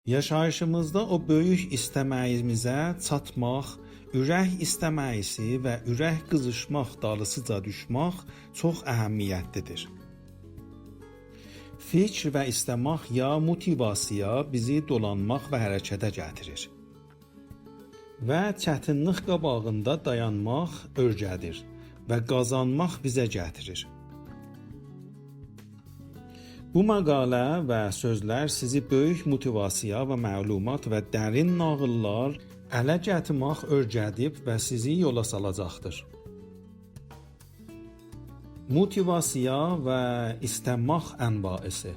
Yaşayışımızda o böyük istəməyimizə çatmaq, ürək istəməyisi və ürək qızışmaq dalısıca düşmək çox əhəmiyyətlidir. Fikr və istəmək ya motivasiya bizi dolanmaq və hərəkətə gətirir. Və çətinlik qabağında dayanmaq örgədir və qazanmaq bizə gətirir. Bu məqalə və sözlər sizi böyük motivasiya və məlumat və dərin nağıllar ələ gətirmək örgədib və sizi yola salacaqdır. Motivasiya və istəmək ənvaisi.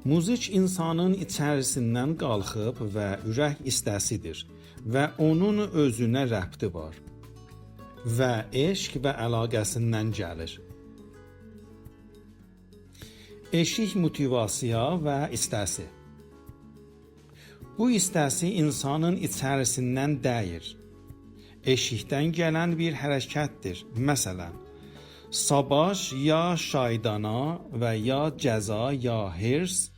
Müzik insanın içərisindən qalxıb və ürək istəsidir və onun özünə rəbti var və eşq və əlaqəsindən gəlir. Eşik motivasiya və istəsi. Bu istəsi insanın içərisindən deyir. Eşikdən gələn bir hərəkətdir. Məsələn, savaş ya şaydana və ya cəza ya hirs,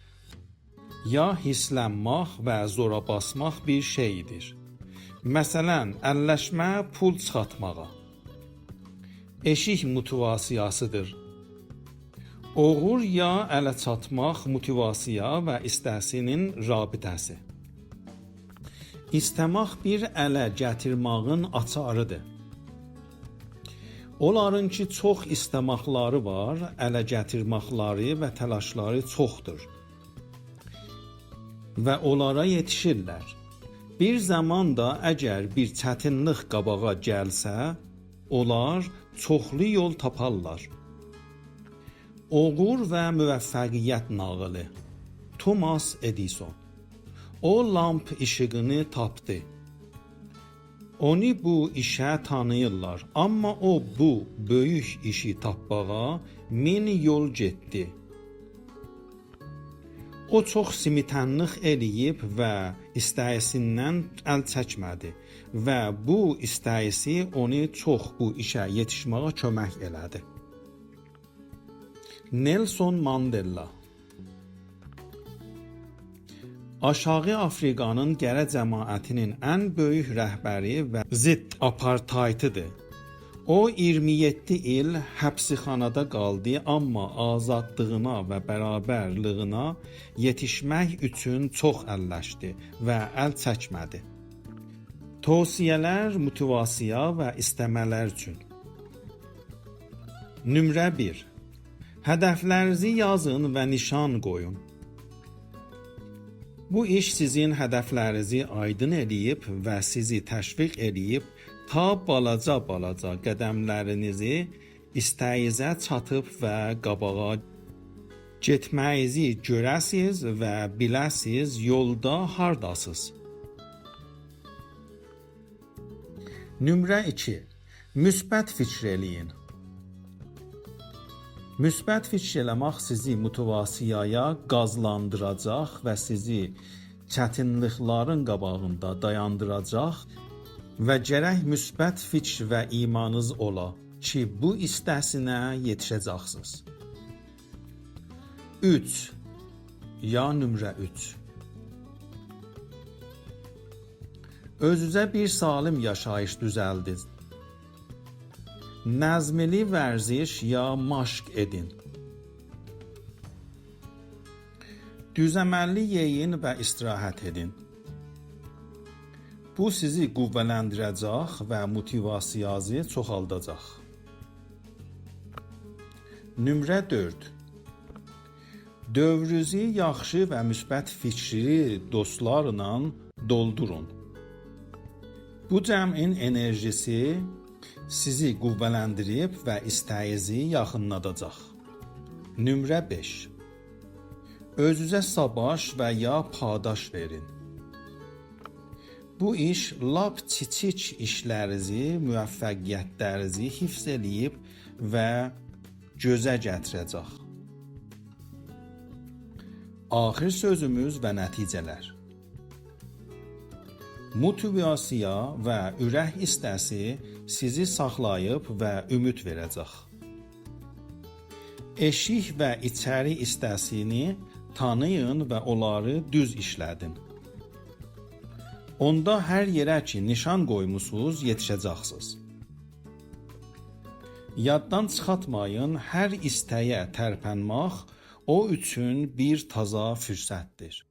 ya hislənmək və zora basmaq bir şeydir. Məsələn, əlləşmə pul çıxartmağa. Eşik motivasiyasıdır. Oğur ya ələ çatmaq motivasiya və istəsinin rabitəsi. İstəmək bir ələ gətirməyin açarıdır. Onların ki, çox istəməkləri var, ələ gətirməkləri və təlaşları çoxdur. Və onlara yetişirlər. Bir zaman da əgər bir çətinlik qabağa gəlsə, onlar çoxlu yol taparlar. Uğur və müvəffəqiyyət nağılı. Thomas Edison. O lamp işığını tapdı. Onu bu işə tanıyırlar, amma o bu böyük işi tapmağa 1000 yol getdi. O çox simitənlik eləyib və istəyisindən əl çəkmədi və bu istəyisi onu çox bu işə yetişməyə kömək elədi. Nelson Mandela. Aşağı Afrikanın qərə cəmaətinin ən böyük rəhbəri və zidd apartheydidir. O 27 il həbsxanada qaldı, amma azadlığına və bərabərliyinə yetişmək üçün çox əlləşdi və əl çəkmədi. Tövsiyələr, motivasiya və istəmələr üçün. Nömrə 1. Hədəflərinizi yazın və nişan qoyun. Bu iş sizin hədəflərinizi aydın edib və sizi təşviq edib ta balaca qədəmlərinizi istəyinizə çatıb və qabağa getməyinizi görəsiz və biləsiz yolda hardasınız. Nömrə 2. Müsbət fikr eləyin. Müsbət fikr eləmək sizi motivasiyaya qazlandıracaq və sizi çətinliklərin qabağında dayandıracaq və gərək müsbət fikr və imanınız ola ki, bu istəsinə yetişəcəksiniz. 3. Ya nömrə 3. Özünüzə bir salim yaşayış düzəldin. Nəzmli vərziş ya məşq edin. Düzəməlli yeyin və istirahət edin. Bu sizi qüvvələndirəcək və motivasiyanızı çoxaldacaq. Nömrə 4. Dövrünüzü yaxşı və müsbət fikri dostlarla doldurun. Bu cəmin enerjisi sizi qüvvələndirib və istəyinizi yaxınladacaq. Nömrə 5. Özünüzə savaş və ya padaş verin. Bu iş lap kiçik işlərinizi, müvəffəqiyyətlərinizi hifz eləyib və gözə gətirəcək. Axir sözümüz və nəticələr. Motivasiya və ürək istəsi sizi saxlayıb və ümid verəcək. Eşik və içəri istəsini tanıyın və onları düz işlədin. Onda hər yerə ki nişan qoymusunuz, yetişəcəksiniz. Yaddan çıxartmayın, hər istəyə tərpənmək o üçün bir taza fürsətdir.